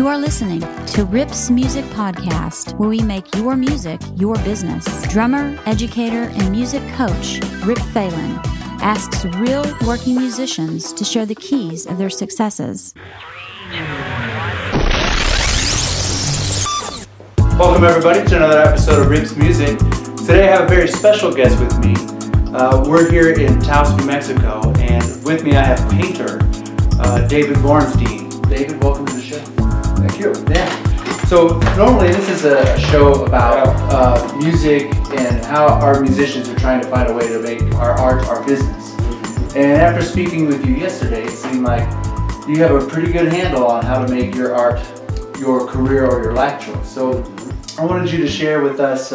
You are listening to Rip's Music Podcast, where we make your music your business. Drummer, educator, and music coach Rip Phelan asks real working musicians to share the keys of their successes. Welcome everybody to another episode of Rip's Music. Today I have a very special guest with me. We're here in Taos, New Mexico, and with me I have painter David Borenstein. David, welcome to the show. Thank you. Yeah. So normally this is a show about music and how our musicians are trying to find a way to make our art our business. And after speaking with you yesterday, it seemed like you have a pretty good handle on how to make your art your career or your life choice. So I wanted you to share with us,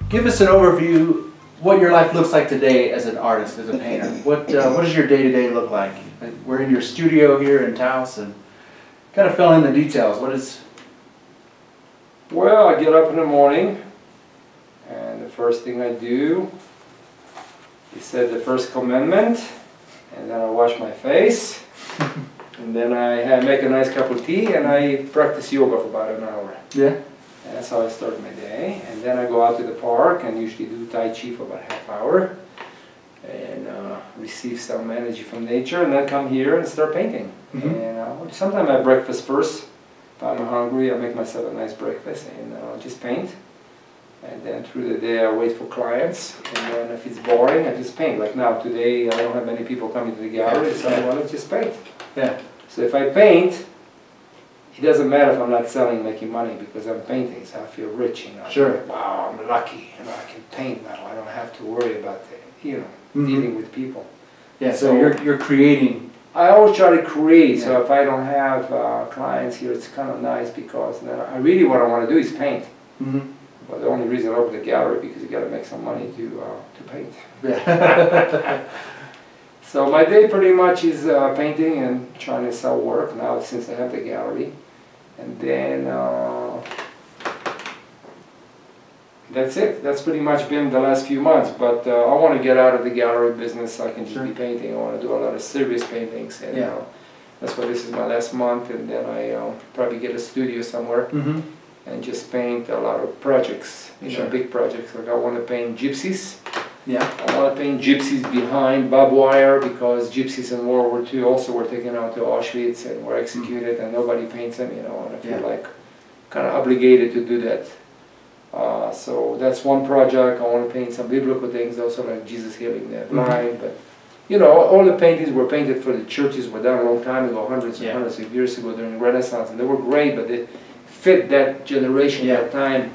give us an overview what your life looks like today as an artist, as a painter. What does your day-to-day look like? We're in your studio here in Taos, and kind of fill in the details. What is... Well, I get up in the morning, and the first thing I do is say the first commandment, and then I wash my face, and then I make a nice cup of tea, and I practice yoga for about an hour. Yeah. And that's how I start my day. And then I go out to the park and usually do Tai Chi for about half hour, and receive some energy from nature, and then come here and start painting. And sometimes I breakfast first. If I'm hungry, I make myself a nice breakfast and just paint. And then through the day I wait for clients, and then if it's boring I just paint. Like now, today I don't have many people coming to the gallery, so I want to just paint. Yeah. So if I paint, it doesn't matter if I'm not selling, making money, because I'm painting, so I feel rich, you know. Sure. Wow, I'm lucky, you know, I can paint now. I don't have to worry about dealing with people. Yeah, so you're creating. I always try to create, so if I don't have clients here, it's kind of nice, because then what I want to do is paint. But the only reason I open the gallery because you got to make some money to paint. Yeah. So my day pretty much is painting and trying to sell work now since I have the gallery, and then that's it. That's pretty much been the last few months, but I want to get out of the gallery business so I can just be painting. I want to do a lot of serious paintings, and that's why this is my last month, and then I probably get a studio somewhere and just paint a lot of projects, big projects. Like I want to paint gypsies. Yeah. I want to paint gypsies behind barbed wire, because gypsies in World War II also were taken out to Auschwitz and were executed, and nobody paints them, you know, and I feel like kind of obligated to do that. So that's one project. I want to paint some biblical things also, like Jesus healing the blind, but you know, all the paintings were painted for the churches, were done a long time ago, hundreds and hundreds of years ago during the Renaissance, and they were great, but they fit that generation, that time.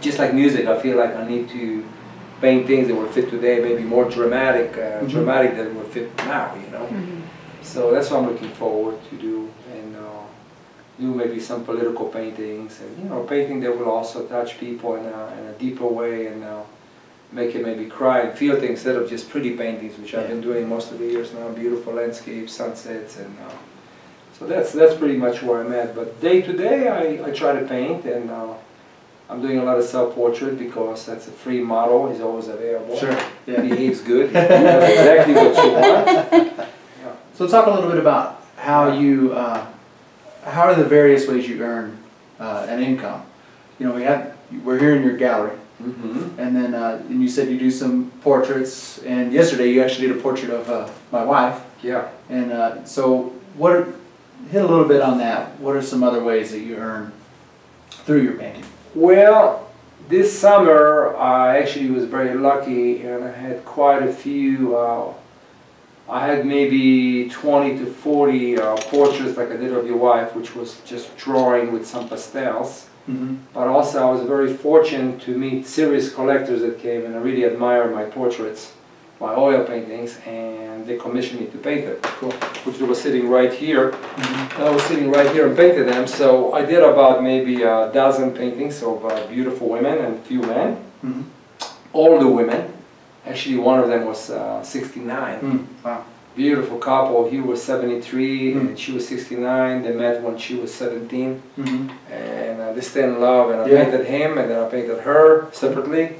Just like music, I feel like I need to paint things that will fit today, maybe more dramatic, dramatic than will fit now, you know. So that's what I'm looking forward to do, and do maybe some political paintings, and painting that will also touch people in a deeper way, and make it maybe cry and feel things instead of just pretty paintings, which I've been doing most of the years now. Beautiful landscapes, sunsets, and so that's pretty much where I'm at. But day to day, I try to paint, and I'm doing a lot of self-portrait because that's a free model. He's always available. Sure. Yeah. He behaves good. He knows exactly what you want. So talk a little bit about how you, how are the various ways you earn an income. You know, we're here in your gallery, and then and you said you do some portraits, and yesterday you actually did a portrait of my wife. Yeah. And so hit a little bit on that. What are some other ways that you earn through your painting? Well, this summer I actually was very lucky, and I had quite a few. I had maybe 20 to 40 portraits like I did of your wife, which was just drawing with some pastels. But also I was very fortunate to meet serious collectors that came, and I really admire my portraits, my oil paintings, and they commissioned me to paint it. Cool. Which was sitting right here. I was sitting right here and painted them. So I did about maybe a dozen paintings of beautiful women and few men. Older women. Actually, one of them was 69. Wow. Beautiful couple. He was 73 and she was 69. They met when she was 17. And they stayed in love, and I painted him, and then I painted her separately.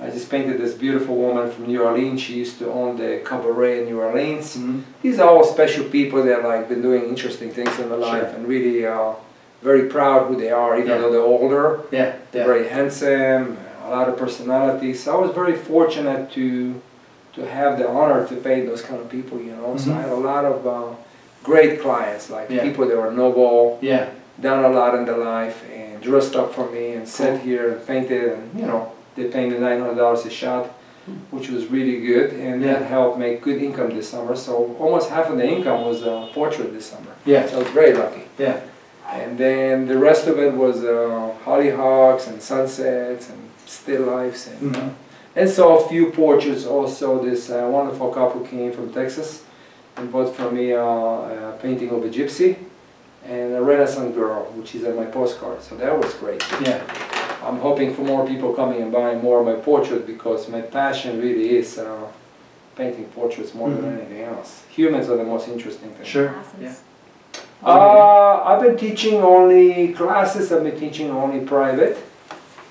I just painted this beautiful woman from New Orleans. She used to own the cabaret in New Orleans. These are all special people that like been doing interesting things in their life, and really very proud who they are, even though they're older. Yeah. They're very handsome, a lot of personality. So I was very fortunate to have the honor to paint those kind of people, you know. So I had a lot of great clients, like people that were noble, done a lot in their life, and dressed up for me and sat here and painted, and you know, they painted $900 a shot, which was really good, and that helped make good income this summer. So almost half of the income was portrait this summer. So I was very lucky. And then the rest of it was hollyhocks and sunsets and still lifes, and saw a few portraits also. This wonderful couple came from Texas and bought from me a painting of a gypsy and a Renaissance girl, which is on my postcard. So that was great. I'm hoping for more people coming and buying more of my portraits, because my passion really is painting portraits more than anything else. Humans are the most interesting thing. I've been teaching only classes, I've been teaching only private.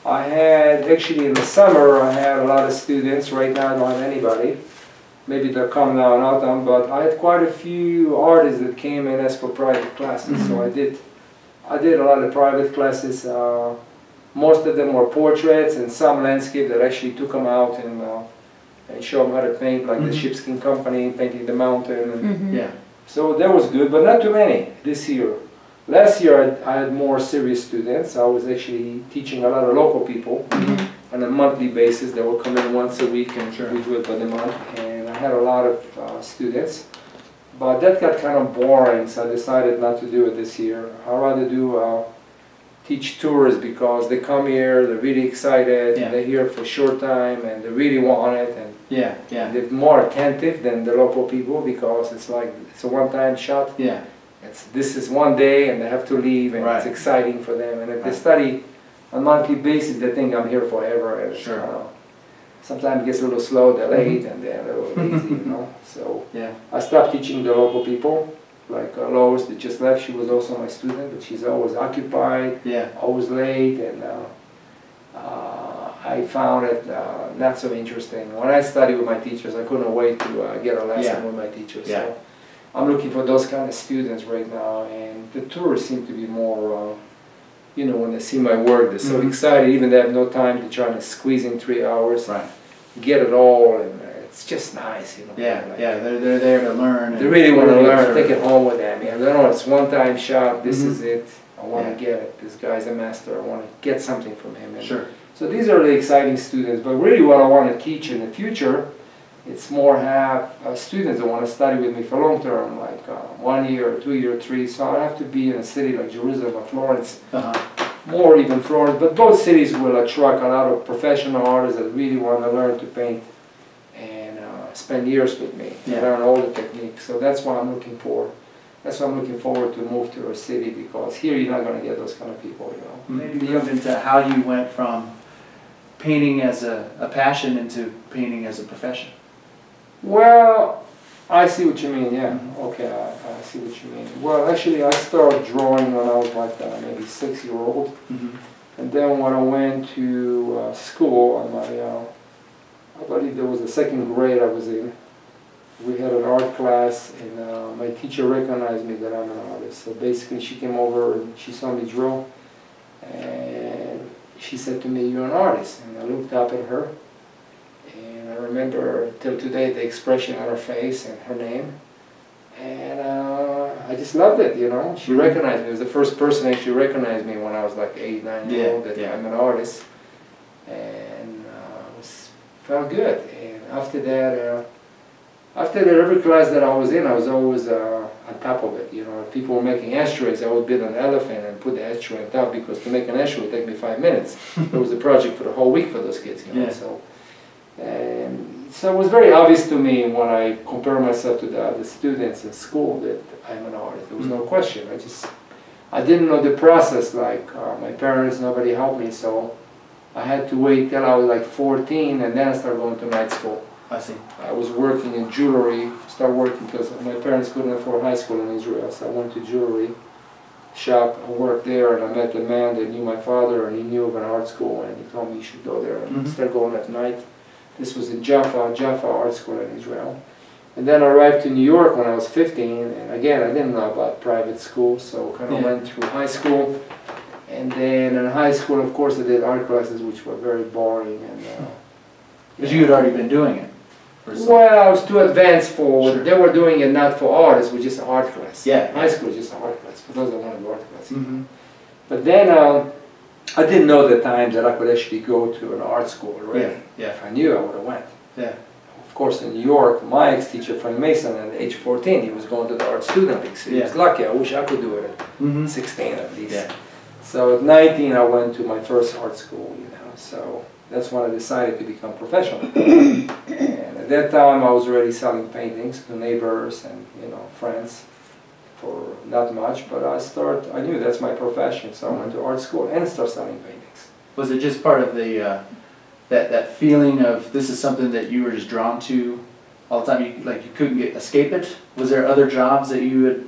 I had, actually in the summer, I had a lot of students. Right now I don't have anybody. Maybe they'll come now in autumn, but I had quite a few artists that came and asked for private classes. So I did a lot of private classes. Most of them were portraits and some landscape that actually took them out and show them how to paint, like the Sheepskin Company, painting the mountain. And so that was good, but not too many this year. Last year I had more serious students. I was actually teaching a lot of local people on a monthly basis. They would come in once a week, and we do it by the month. And I had a lot of students, but that got kind of boring, so I decided not to do it this year. I'd rather do teach tours, because they come here, they're really excited, and they're here for a short time, and they really want it, and they're more attentive than the local people, because it's like it's a one-time shot. This is one day, and they have to leave, and it's exciting for them. And if they study on a monthly basis, they think I'm here forever. And sometimes it gets a little slow, they're late, and they're a little lazy, you know. So I stopped teaching the local people. Like Lois that just left, she was also my student, but she's always occupied, always late, and I found it not so interesting. When I studied with my teachers, I couldn't wait to get a lesson with my teachers. So I'm looking for those kind of students right now, and the tourists seem to be more, you know, when they see my work, they're so excited, even they have no time to try to squeeze in 3 hours, get it all, and it's just nice, you know. They're there to learn. They really want to learn, take it home with them. You know, it's one-time shot, this is it, I want to get it. This guy's a master, I want to get something from him. And so these are the exciting students, but really what I want to teach in the future, it's more have students that want to study with me for long term, like 1 year, 2 year, 3. So I have to be in a city like Jerusalem or Florence, more even Florence, but both cities will attract a lot of professional artists that really want to learn to paint and spend years with me and learn all the techniques. So that's what I'm looking for. That's why I'm looking forward to move to a city, because here you're not going to get those kind of people, you know. Maybe move into how you went from painting as a passion into painting as a profession. Well, I see what you mean, okay, I see what you mean. Well, actually I started drawing when I was like maybe 6-year-old. And then when I went to school, on my, I believe there was the 2nd grade I was in, we had an art class, and my teacher recognized me that I'm an artist. So basically she came over and she saw me draw, and she said to me, "You're an artist." And I looked up at her, and I remember till today the expression on her face and her name, and I just loved it, you know. She recognized me. It was the first person that actually recognized me when I was like 8, 9 years old, that I'm an artist, and felt good. And after that, every class that I was in, I was always on top of it. You know, if people were making ashtrays, I would build an elephant and put the ashtray on top, because to make an ashtray would take me 5 minutes. It was a project for the whole week for those kids, you know. So it was very obvious to me when I compare myself to the other students in school that I'm an artist. There was no question. I didn't know the process. Like my parents, nobody helped me, so I had to wait till I was like 14, and then I started going to night school. I see. I was working in jewelry, started working because my parents couldn't afford high school in Israel, so I went to jewelry shop and worked there, and I met a man that knew my father, and he knew of an art school, and he told me you should go there and start going at night. This was in Jaffa Art School in Israel. And then I arrived to New York when I was 15, and again, I didn't know about private school, so kind of went through high school. And then in high school, of course, I did art classes, which were very boring. And because you had already been doing it. Well, I was too advanced for, they were doing it not for artists, it was just an art class. Yeah. High school was just an art class, for those that want to do art class. But then, I didn't know at the time that I could actually go to an art school already. If I knew, I would have went. Of course, in New York, my ex-teacher, Frank Mason, at age 14, he was going to the art student league. So he was lucky. I wish I could do it at 16 at least. So at 19, I went to my first art school, you know. So that's when I decided to become professional. And at that time, I was already selling paintings to neighbors and, you know, friends for not much. But I knew that's my profession, so I went to art school and started selling paintings. Was it just part of the that feeling of this is something that you were just drawn to all the time? You couldn't escape it. Was there other jobs that you had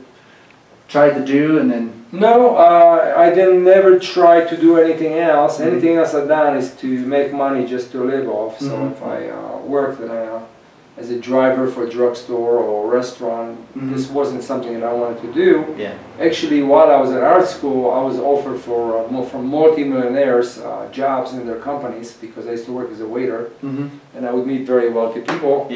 tried to do and then? No, I didn't never try to do anything else. Anything else I've done is to make money just to live off. So if I worked as a driver for a drugstore or a restaurant, this wasn't something that I wanted to do. Actually, while I was at art school, I was offered from multi-millionaires jobs in their companies because I used to work as a waiter, and I would meet very wealthy people.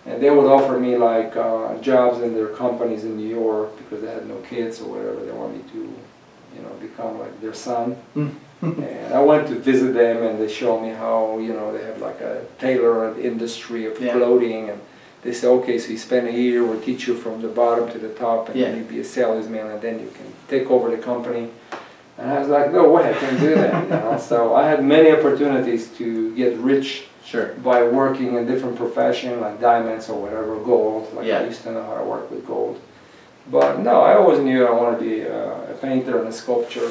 And they would offer me like jobs in their companies in New York because they had no kids or whatever. They want me to, you know, become like their son. And I went to visit them, and they showed me how, you know, they have like a tailored industry of clothing, and they say, okay, so you spend a year, we'll teach you from the bottom to the top, and then you be a salesman, and then you can take over the company. And I was like, no way, I can't do that. You know? So I had many opportunities to get rich by working in different professions, like diamonds or whatever, gold. Like I used to know how to work with gold. But no, I always knew I wanted to be a painter and a sculptor.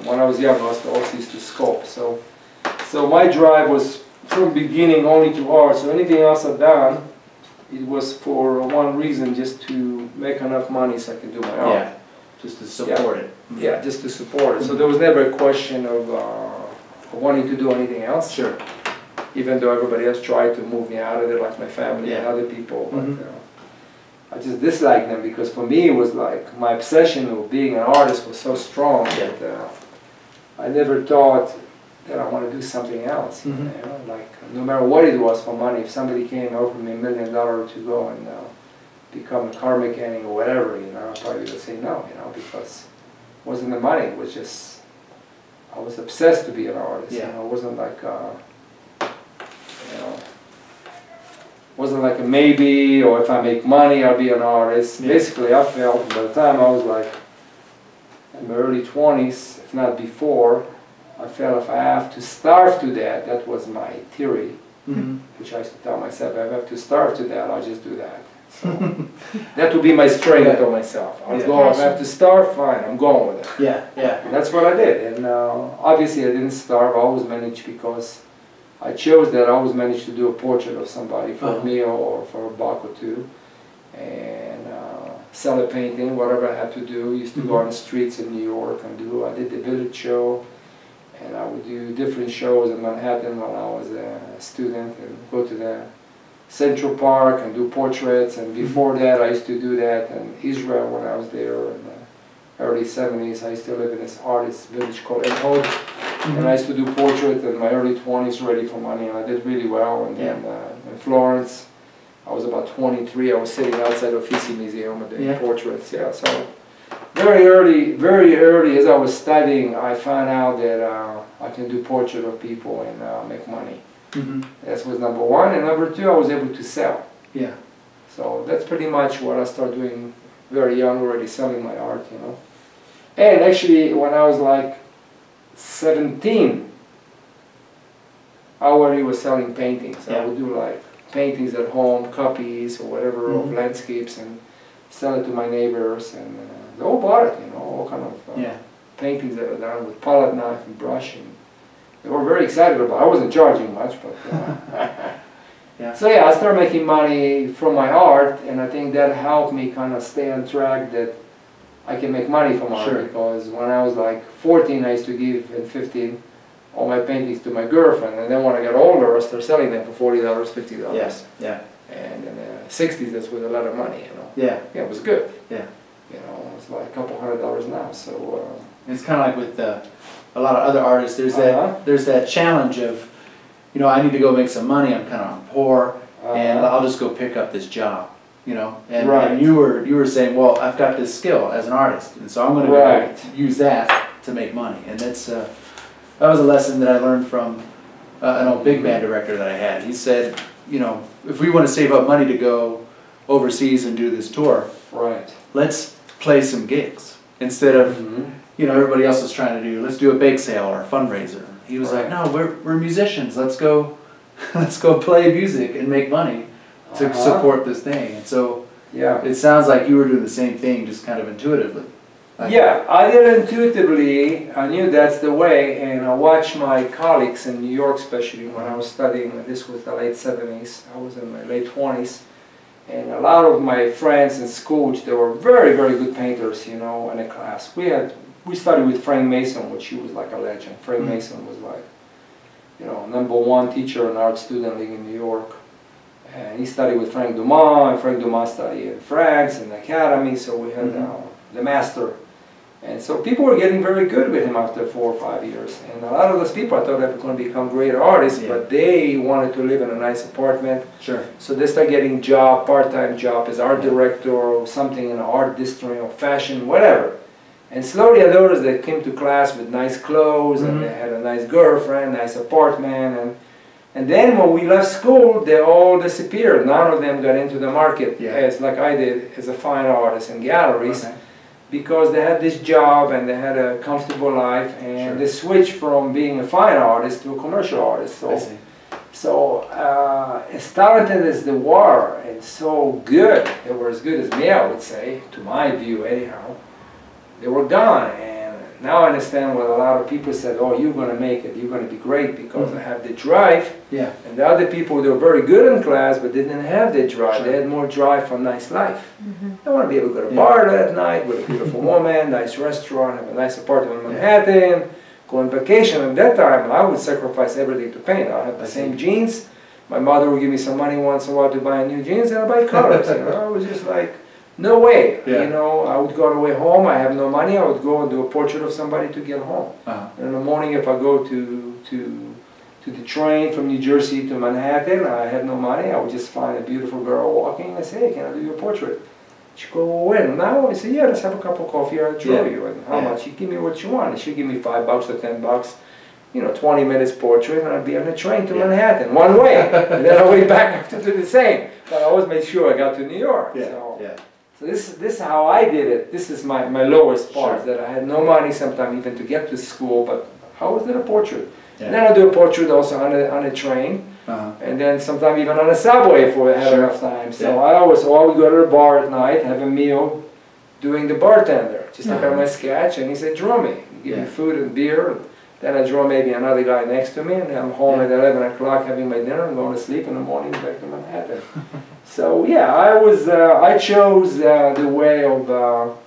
When I was young, I also used to sculpt. So my drive was from beginning only to art. So anything else I've done, it was for one reason, just to make enough money so I could do my art. Just to support it. Yeah, just to support it. So there was never a question of wanting to do anything else. Even though everybody else tried to move me out of it, like my family and other people. But I just disliked them because for me it was like my obsession of being an artist was so strong that I never thought that I want to do something else. You know? Like no matter what it was for money, if somebody came and offered me $1 million to go and become a car mechanic or whatever, you know, I probably would say no, you know, because it wasn't the money. It was just I was obsessed to be an artist. You know, it wasn't like you know, wasn't like a maybe, or if I make money I'll be an artist. Basically I felt by the time I was like in my early 20s, if not before, I felt if I have to starve to that, that was my theory, which I used to tell myself, if I have to starve to that, I'll just do that. So that would be my strength. I told myself, I'll go, if I have to starve, fine, I'm going with it. And that's what I did. And obviously I didn't starve, I always managed because I chose that. I always managed to do a portrait of somebody for a meal or for a buck or two, and sell a painting, whatever I had to do. Used to go on the streets in New York and I did the village show, and I would do different shows in Manhattan when I was a student, and go to the Central Park and do portraits. And before that, I used to do that in Israel when I was there in the early 70s. I used to live in this artist village called Elhod. And I used to do portraits in my early 20s ready for money, and I did really well. And then in Florence, I was about 23, I was sitting outside the Uffizi Museum and doing portraits. So very early as I was studying, I found out that I can do portrait of people and make money. That was number one. And number two, I was able to sell. So that's pretty much what I started doing very young, already selling my art, you know. And actually, when I was like 17, I already was selling paintings. I would do like paintings at home, copies or whatever of landscapes, and sell it to my neighbors, and they all bought it, you know, all kind of paintings that were done with palette knife and brush, and they were very excited about it. I wasn't charging much, but so I started making money from my art, and I think that helped me kind of stay on track that I can make money from art, because when I was like 14, I used to give, and 15, all my paintings to my girlfriend, and then when I got older, I started selling them for $40, $50. And in the 60s, that's with a lot of money, you know. Yeah. Yeah, it was good. Yeah. You know, it's like a couple $100 now, so. It's kind of like with a lot of other artists, there's that challenge of, you know, I need to go make some money, I'm kind of poor, and I'll just go pick up this job, you know. And, and you were saying, well, I've got this skill as an artist, and so I'm going to go use that to make money. And that's that was a lesson that I learned from an old big band director that I had. He said, you know, if we want to save up money to go overseas and do this tour, let's play some gigs instead of, you know, everybody else is trying to do, let's do a bake sale or a fundraiser. He was like, no, we're musicians. Let's go play music and make money to support this thing. And so it sounds like you were doing the same thing, just kind of intuitively. Yeah, I did intuitively. I knew that's the way, and I watched my colleagues in New York, especially when I was studying. This was the late 70s. I was in my late 20s. And a lot of my friends in school, they were very, very good painters, you know, in a class. We studied with Frank Mason, which he was like a legend. Frank Mason was like, you know, #1 teacher in Art Student League in New York. And he studied with Frank Dumas, and Frank Dumas studied in France in the academy, so we had the master. And so people were getting very good with him after 4 or 5 years. And a lot of those people, I thought they were going to become great artists, but they wanted to live in a nice apartment. So they started getting part-time job as art director or something in an art district or fashion, whatever. And slowly I noticed they came to class with nice clothes and they had a nice girlfriend, nice apartment. And then when we left school, they all disappeared. None of them got into the market as like I did as a fine artist in galleries. Because they had this job and they had a comfortable life, and they switched from being a fine artist to a commercial artist. So as talented as they were and so good, they were as good as me, I would say, to my view anyhow, they were gone. And now I understand what a lot of people said, oh, you're going to make it, you're going to be great because I have the drive. And the other people, they were very good in class, but they didn't have the drive. They had more drive for nice life. I want to be able to go to a bar that night with a beautiful woman, nice restaurant, have a nice apartment in Manhattan, go on vacation. At that time, I would sacrifice everything to paint. I have the same jeans. My mother would give me some money once in a while to buy new jeans, and I buy colors. You know, I was just like, no way. You know, I would go on the way home. I have no money. I would go and do a portrait of somebody to get home. And in the morning, if I go to the train from New Jersey to Manhattan, I had no money. I would just find a beautiful girl walking and say, hey, can I do your portrait? She'd go, when? Now? I say, yeah, let's have a cup of coffee. I'll draw you. And how much? You give me what you want. And she'd give me $5 or $10. You know, 20 minutes portrait, and I'd be on the train to Manhattan, one way. And then I went back have to do the same. But I always made sure I got to New York. So this is how I did it. This is my lowest part, that I had no money sometimes even to get to school, but how was it a portrait? And then I do a portrait also on a train, and then sometimes even on a subway if I had enough time. So I would go to the bar at night, have a meal, doing the bartender. Just look at my sketch, and he said, draw me. He gave me food and beer. And then I draw maybe another guy next to me, and then I'm home at 11 o'clock having my dinner and going to sleep in the morning back to Manhattan. So yeah, I chose the way of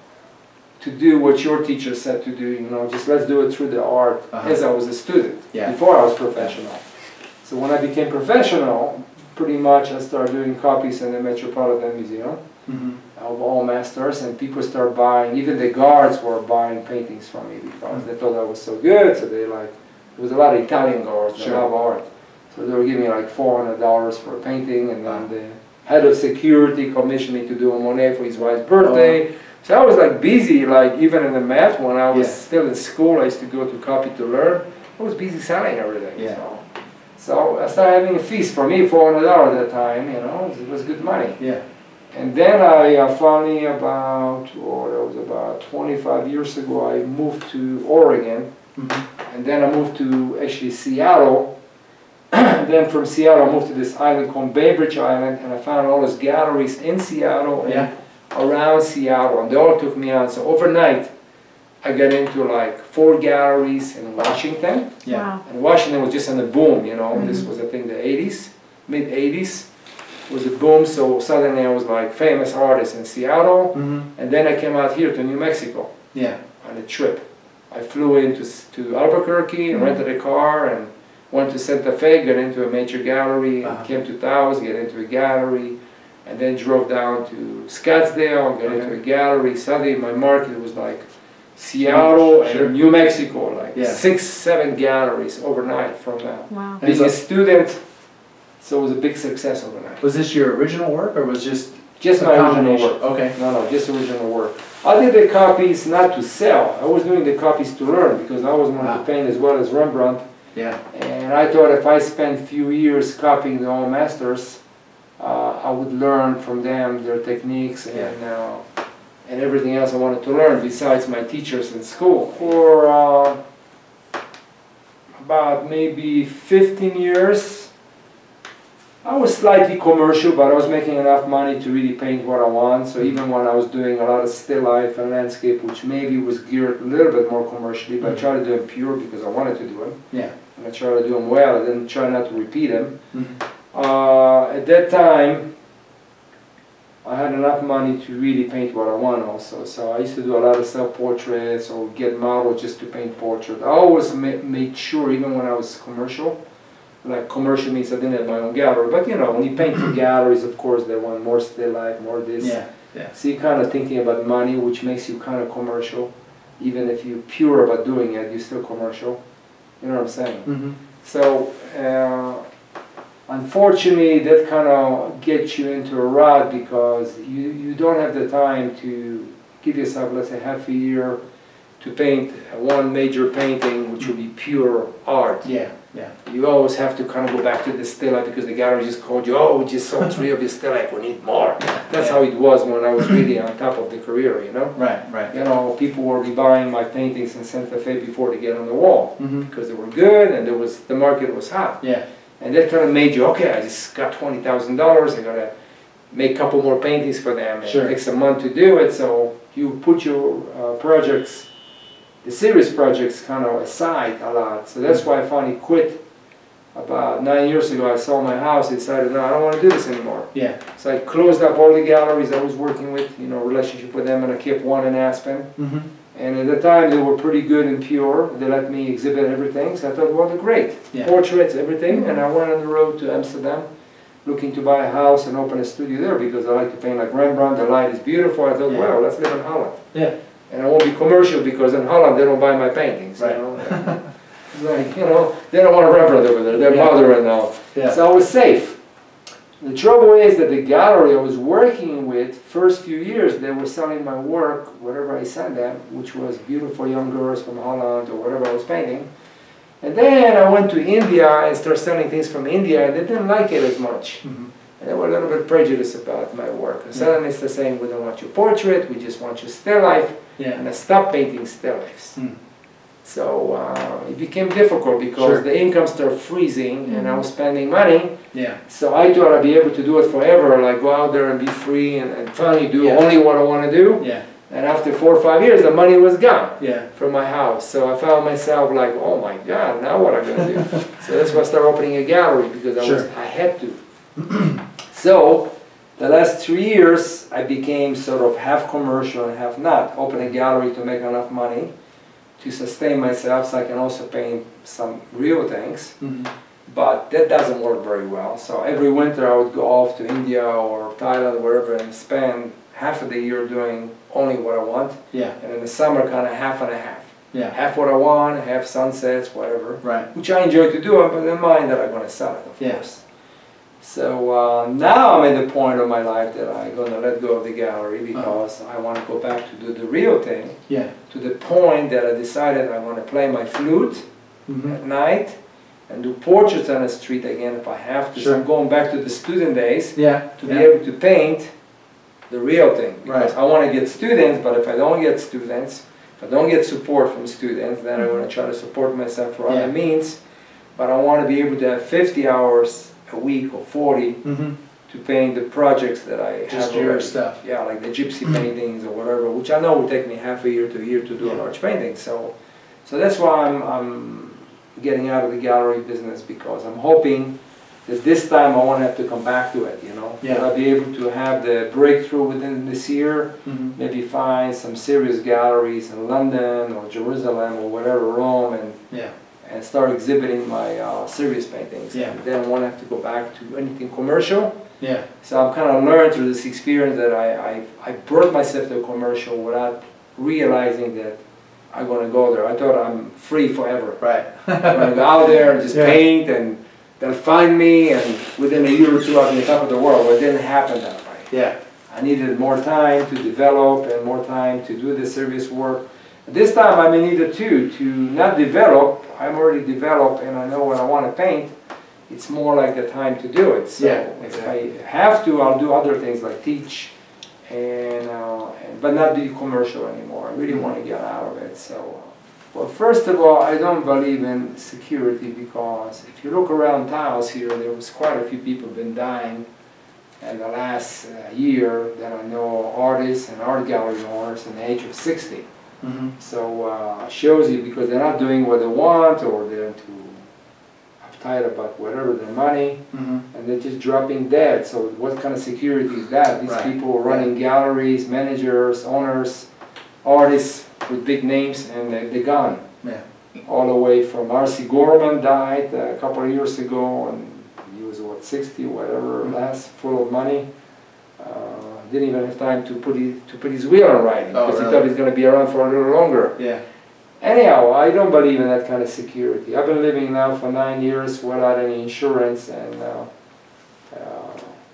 to do what your teacher said to do, you know, just let's do it through the art as I was a student, before I was professional. So when I became professional, pretty much I started doing copies in the Metropolitan Museum of all masters, and people started buying, even the guards were buying paintings from me because they thought I was so good, so they like, there was a lot of Italian guards that love art. So they were giving me like $400 for a painting, and then the head of security commissioned me to do a Monet for his wife's birthday. So I was like busy, like even in the math, when I was still in school, I used to go to copy to learn. I was busy selling everything. So I started having a feast. For me, $400 at the time, you know, it was good money. And then I finally that was about 25 years ago, I moved to Oregon. And then I moved to actually Seattle. Then from Seattle, I moved to this island called Bainbridge Island, and I found all those galleries in Seattle and around Seattle, and they all took me on. So overnight, I got into like 4 galleries in Washington. And Washington was just on the boom, you know. This was, I think, the 80s, mid-80s. Was a boom, so suddenly I was like famous artist in Seattle, and then I came out here to New Mexico on a trip. I flew into Albuquerque and rented a car, and went to Santa Fe, got into a major gallery, and came to Taos, get into a gallery, and then drove down to Scottsdale, got into a gallery. Suddenly my market was like Seattle and New Mexico, like 6, 7 galleries overnight from that. Wow. Being a student, so it was a big success overnight. Was this your original work, or was just my original work? Okay. No, just original work. I did the copies not to sell. I was doing the copies to learn because I was wanting to paint as well as Rembrandt. Yeah. And I thought if I spent a few years copying the old masters, I would learn from them their techniques and everything else I wanted to learn besides my teachers in school. For about maybe 15 years, I was slightly commercial, but I was making enough money to really paint what I want. So even when I was doing a lot of still life and landscape, which maybe was geared a little bit more commercially, but I tried to do them pure because I wanted to do them. Yeah. And I tried to do them well. I didn't try not to repeat them. At that time, I had enough money to really paint what I want also. So I used to do a lot of self-portraits or get models just to paint portraits. I always made sure, even when I was commercial, like commercial means I didn't have my own gallery, but you know, when you paint for galleries, of course, they want more still life, more this. Yeah. So you're kind of thinking about money, which makes you kind of commercial. Even if you're pure about doing it, you're still commercial. You know what I'm saying? So, unfortunately, that kind of gets you into a rut because you don't have the time to give yourself, let's say, half a year to paint one major painting, which will be pure art. Yeah. You always have to kind of go back to the still life because the gallery just called you, oh, we just sold 3 of your still life, we need more. That's how it was when I was really on top of the career, you know? Right. You know, people were buying my paintings in Santa Fe before they get on the wall because they were good and the market was hot. Yeah. And that kind of made you, okay, I just got $20,000, I gotta make a couple more paintings for them. And it takes a month to do it, so you put your projects, the serious projects, kind of aside a lot. So that's why I finally quit. About 9 years ago, I sold my house, I decided, no, I don't want to do this anymore. Yeah. So I closed up all the galleries I was working with, you know, relationship with them, and I kept one in Aspen. And at the time, they were pretty good and pure. They let me exhibit everything, so I thought, well, they're great. Portraits, everything, and I went on the road to Amsterdam, looking to buy a house and open a studio there because I like to paint like Rembrandt, the light is beautiful. I thought, well, let's live in Holland. And I won't be commercial because in Holland, they don't buy my paintings, you know. Like, you know, they don't want a Rembrandt over there, they're bothering now. So I was safe. The trouble is that the gallery I was working with, first few years, they were selling my work, whatever I sent them, which was beautiful young girls from Holland or whatever I was painting. And then I went to India and started selling things from India, and they didn't like it as much. And they were a little bit prejudiced about my work. And suddenly they're saying, we don't want your portrait, we just want your still life. And I stopped painting still lifes. So it became difficult because the income started freezing and I was spending money. So I thought I'd be able to do it forever, like go out there and be free and finally do only what I want to do. And after 4 or 5 years, the money was gone from my house. So I found myself like, oh my God, now what am I going to do? So that's why I started opening a gallery because I had to. So the last 3 years, I became sort of half commercial and half not. Open a gallery to make enough money to sustain myself so I can also paint some real things. But that doesn't work very well. So every winter I would go off to India or Thailand or wherever and spend half of the year doing only what I want. And in the summer kind of half and a half. Half what I want, half sunsets, whatever. Which I enjoy to do, but in mind that I'm going to sell it, of course. So now I'm at the point of my life that I'm going to let go of the gallery because I want to go back to do the real thing. To the point that I decided I want to play my flute at night and do portraits on the street again if I have to. So I'm going back to the student days to be able to paint the real thing. Because I want to get students, but if I don't get students, if I don't get support from students, then I'm going to try to support myself for other means. But I want to be able to have 50 hours a week or 40 to paint the projects that I have Just your stuff. Yeah, like the gypsy paintings or whatever, which I know will take me half a year to a year to do a large painting. So that's why I'm getting out of the gallery business because I'm hoping that this time I won't have to come back to it, you know. That I'll be able to have the breakthrough within this year, maybe find some serious galleries in London or Jerusalem or whatever, Rome, and start exhibiting my serious paintings. Yeah. And then I won't have to go back to anything commercial. Yeah. So I'm kind of learned through this experience that I brought myself to a commercial without realizing that I'm going to go there. I thought I'm free forever. Right. I'm going to go out there and just paint, and they'll find me, and within a year or two I'll be on top of the world. But it didn't happen that way. Yeah. I needed more time to develop and more time to do the serious work. This time I may need it too, to not develop. I'm already developed and I know what I want to paint. It's more like the time to do it. So if I have to, I'll do other things like teach, but not do commercial anymore. I really want to get out of it. So, well, first of all, I don't believe in security, because if you look around towns here, there was quite a few people been dying in the last year that I know, artists and art gallery owners in the age of 60. So shows you, because they're not doing what they want, or they're too uptight about whatever their money, and they're just dropping dead. So what kind of security is that? These people are running galleries, managers, owners, artists with big names, and they're gone. All the way from R.C. Gorman died a couple of years ago, and he was what, 60 or whatever, last, full of money. Didn't even have time to put his wheel on writing, because he thought he's going to be around for a little longer. Anyhow, I don't believe in that kind of security. I've been living now for 9 years without any insurance, and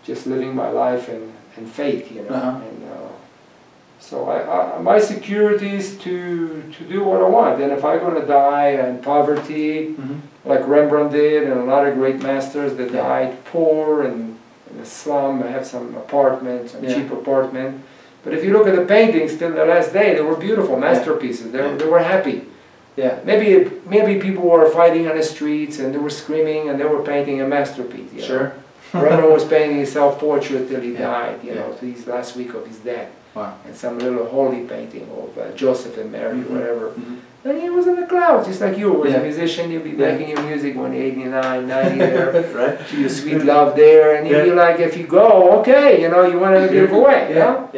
just living my life in faith, you know. So my security is to do what I want. And if I'm going to die in poverty, like Rembrandt did, and a lot of great masters that died poor and in the slum, I have some apartment, some cheap apartment. But if you look at the paintings till the last day, they were beautiful masterpieces. They were happy. Maybe people were fighting on the streets and they were screaming and they were painting a masterpiece. You know? Rembrandt was painting his self-portrait till he died, you know, to his last week of his death. And some little holy painting of Joseph and Mary, or whatever. And he was in the clouds, just like you. As a musician, you'll be making your music when you're 89, 90 there, to your sweet love there, and you'll be like, if you go, okay, you know, you want to give away, you know?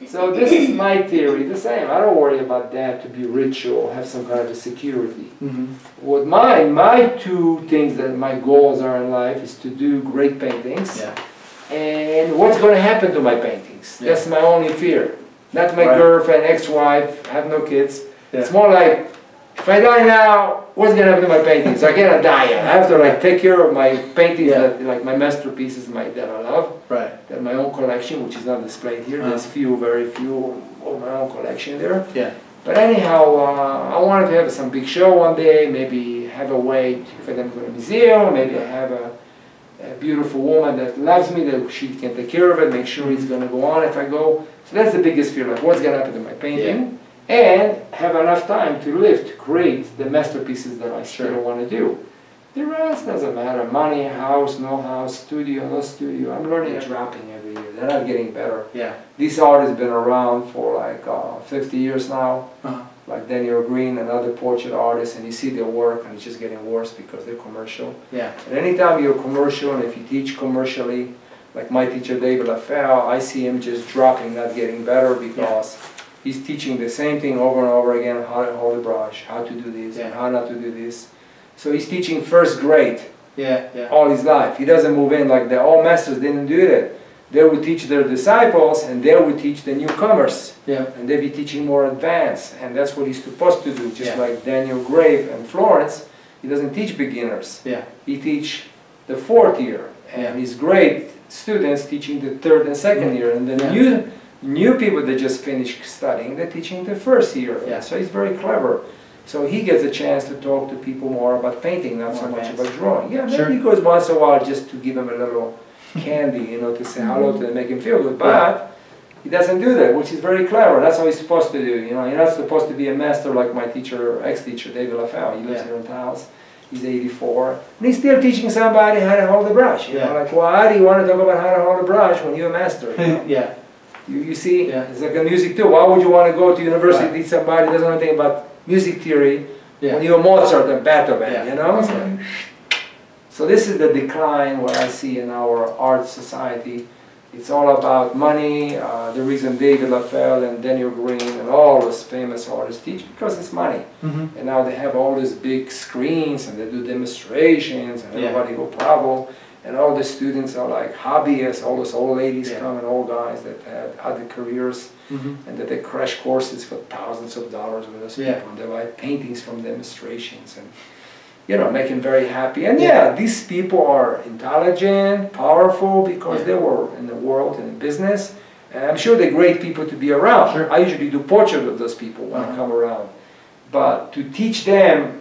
So this is my theory, the same. I don't worry about that, to be rich or have some kind of a security. What my two things that my goals are in life is to do great paintings, and what's going to happen to my paintings. That's my only fear. Not my girlfriend, ex-wife, I have no kids. It's more like, if I die now, what's going to happen to my paintings? I cannot die yet. I have to like take care of my paintings, that, like my masterpieces that I love. That my own collection, which is not displayed here. There's very few of my own collection there. But anyhow, I wanted to have some big show one day, maybe have a way for them to go to a museum, maybe I have a beautiful woman that loves me, that she can take care of it, make sure it's going to go on if I go. So that's the biggest fear, like what's going to happen to my painting, and have enough time to live, to create the masterpieces that I still want to do. The rest doesn't matter, money, house, no house, studio, no studio. I'm learning dropping every year, they're not getting better. These artists have been around for like 50 years now, like Daniel Green, another portrait artist, and you see their work and it's just getting worse because they're commercial. And anytime you're commercial, and if you teach commercially, like my teacher David LaFell, I see him just dropping, not getting better, because he's teaching the same thing over and over again, how to hold a brush, how to do this, and how not to do this. So he's teaching first grade all his life. He doesn't move in like the old masters didn't do that. They would teach their disciples, and they would teach the newcomers. And they'd be teaching more advanced, and that's what he's supposed to do. Just like Daniel Grave and Florence, he doesn't teach beginners. He teach the 4th year, and his great students teaching the 3rd and 2nd year, and the new people that just finished studying, they're teaching the 1st year. So he's very clever. So he gets a chance to talk to people more about painting, not so much about drawing. Maybe he goes once in a while just to give them a little candy, you know, to say hello to them, make him feel good. But he doesn't do that, which is very clever. That's how he's supposed to do. You know, you're not supposed to be a master like my teacher, ex-teacher, David LaFell. He lives here in Taos. He's 84, and he's still teaching somebody how to hold a brush. You know, like, why do you want to talk about how to hold a brush when you're a master? You know? You see, it's like a music too. Why would you want to go to university to teach somebody who doesn't know anything about music theory when you're Mozart and Beethoven? You know. So this is the decline what I see in our art society. It's all about money. The reason David LaFell and Daniel Green and all those famous artists teach, because it's money. And now they have all these big screens and they do demonstrations and everybody go travel. And all the students are like hobbyists, all those old ladies come and old guys that had other careers and that they crash courses for thousands of dollars with those people. And they buy paintings from demonstrations and, you know, make them very happy. And these people are intelligent, powerful, because they were in the world and in business. And I'm sure they're great people to be around. I usually do portraits of those people when I come around. But to teach them,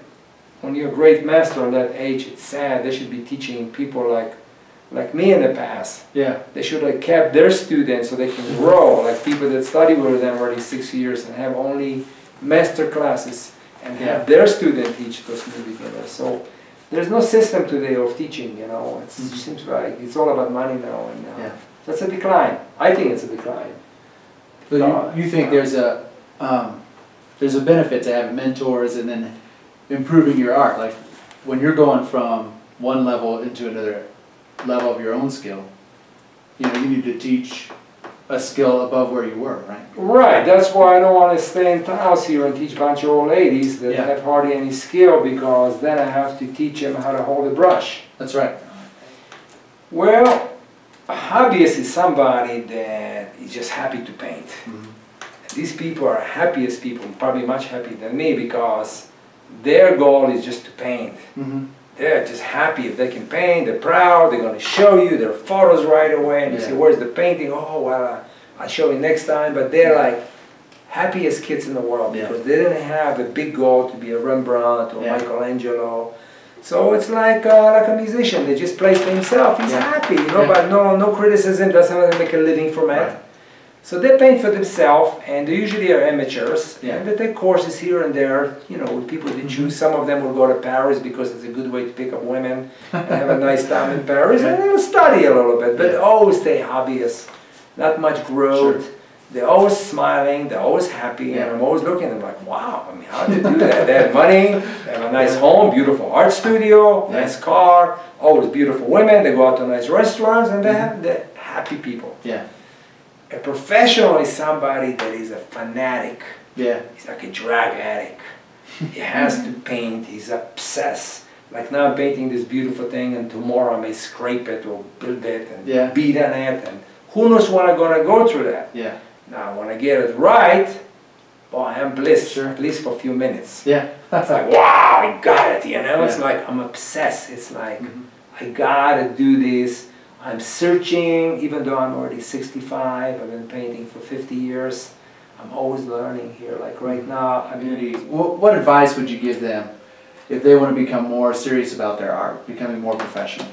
when you're a great master at that age, it's sad. They should be teaching people like me in the past. They should have kept their students so they can grow, like people that study with them already 6 years and have only master classes and have their student teach those new beginners. So there's no system today of teaching, you know. It seems like it's all about money now, and that's a decline. I think it's a decline. But you think there's a benefit to having mentors and then improving your art, like when you're going from one level into another level of your own skill, you know, you need to teach a skill above where you were, right? Right, that's why I don't want to stay in house here and teach a bunch of old ladies that have hardly any skill, because then I have to teach them how to hold a brush. That's right. Well, a hobbyist is somebody that is just happy to paint. These people are happiest people, probably much happier than me, because their goal is just to paint. They're just happy if they can paint. They're proud. They're going to show you their photos right away, and you say, "Where's the painting?" "Oh, well, I'll show you next time." But they're like happiest kids in the world, because they didn't have a big goal to be a Rembrandt or Michelangelo. So it's like a musician. They just plays for himself. He's happy, you know, but no criticism. Doesn't have to make a living from it. So they paint for themselves, and they usually are amateurs, and they take courses here and there, you know, with people they choose. Some of them will go to Paris because it's a good way to pick up women and have a nice time in Paris, and they'll study a little bit, but they always stay hobbyists, not much growth. They're always smiling, they're always happy, and I'm always looking at them like, wow, I mean, how do they do that? They have money, they have a nice home, beautiful art studio, nice car, always beautiful women, they go out to nice restaurants, and they're happy people. A professional is somebody that is a fanatic. He's like a drug addict. He has to paint, he's obsessed. Like now I'm painting this beautiful thing, and tomorrow I may scrape it or build it and beat on it, and who knows when I'm going to go through that. Now when I get it right, boy, I'm bliss, at least for a few minutes. It's like, wow, I got it, you know? It's like I'm obsessed. It's like, I gotta do this. I'm searching, even though I'm already 65, I've been painting for 50 years. I'm always learning here. Like right now, I'm What advice would you give them if they want to become more serious about their art, becoming more professional?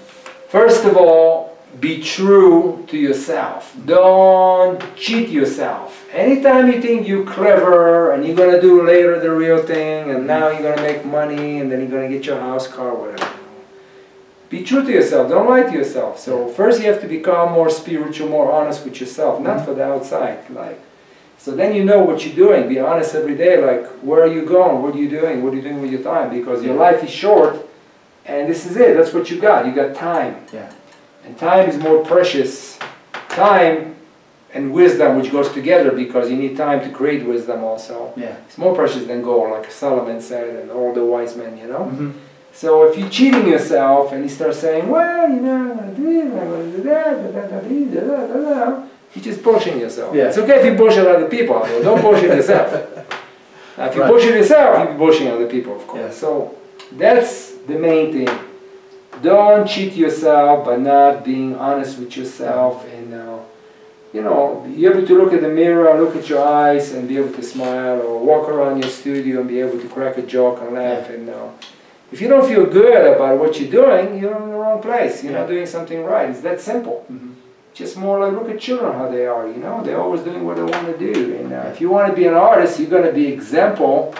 First of all, be true to yourself. Don't cheat yourself. Anytime you think you're clever and you're going to do later the real thing, and now you're going to make money, and then you're going to get your house, car, whatever. Be true to yourself, don't lie to yourself. So first you have to become more spiritual, more honest with yourself, not for the outside. Like, so then you know what you're doing. Be honest every day, like, where are you going? What are you doing? What are you doing with your time? Because your life is short, and this is it. That's what you got. You got time. And time is more precious. Time and wisdom, which goes together, because you need time to create wisdom also. It's more precious than gold, like Solomon said, and all the wise men, you know? So if you're cheating yourself and you start saying, well, you know, I'm going to do this, I'm going to do that, you're just bullshitting yourself. It's okay if you bullshit other people, but don't bullshit yourself. Now, if you bullshit yourself, you'll be bullshitting other people, of course. So that's the main thing. Don't cheat yourself by not being honest with yourself, and you know, be able to look at the mirror, look at your eyes, and be able to smile, or walk around your studio and be able to crack a joke and laugh. And if you don't feel good about what you're doing, you're in the wrong place. You're not doing something right. It's that simple. Just more like, look at children, how they are, you know. They're always doing what they want to do. And if you want to be an artist, you're going to be example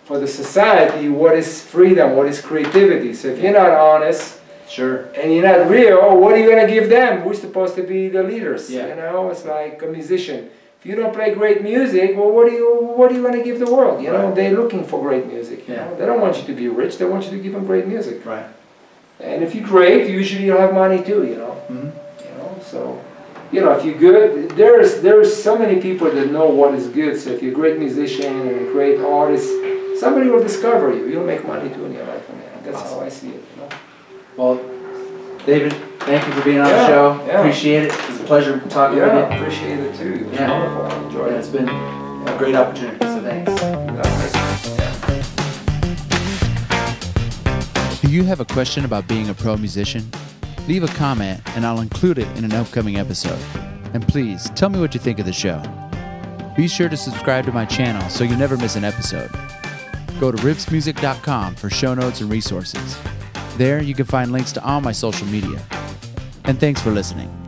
for the society. What is freedom? What is creativity? So if you're not honest, and you're not real, what are you going to give them? Who's supposed to be the leaders? You know, it's like a musician. If you don't play great music, well, what are you going to give the world? You know, they're looking for great music. You know? They don't want you to be rich. They want you to give them great music. And if you're great, usually you'll have money too. You know. You know, so you know, if you're good, there's so many people that know what is good. So if you're a great musician and a great artist, somebody will discover you. You'll make money too in your life, man. That's awesome. how I see it. You know? Well, David, thank you for being on the show. Appreciate it. It's a pleasure talking with you. Yeah, appreciate it too. It was wonderful. I enjoyed it. It's been a great opportunity. So thanks. Do you have a question about being a pro musician? Leave a comment and I'll include it in an upcoming episode. And please, tell me what you think of the show. Be sure to subscribe to my channel so you never miss an episode. Go to ripsmusic.com for show notes and resources. There you can find links to all my social media. And thanks for listening.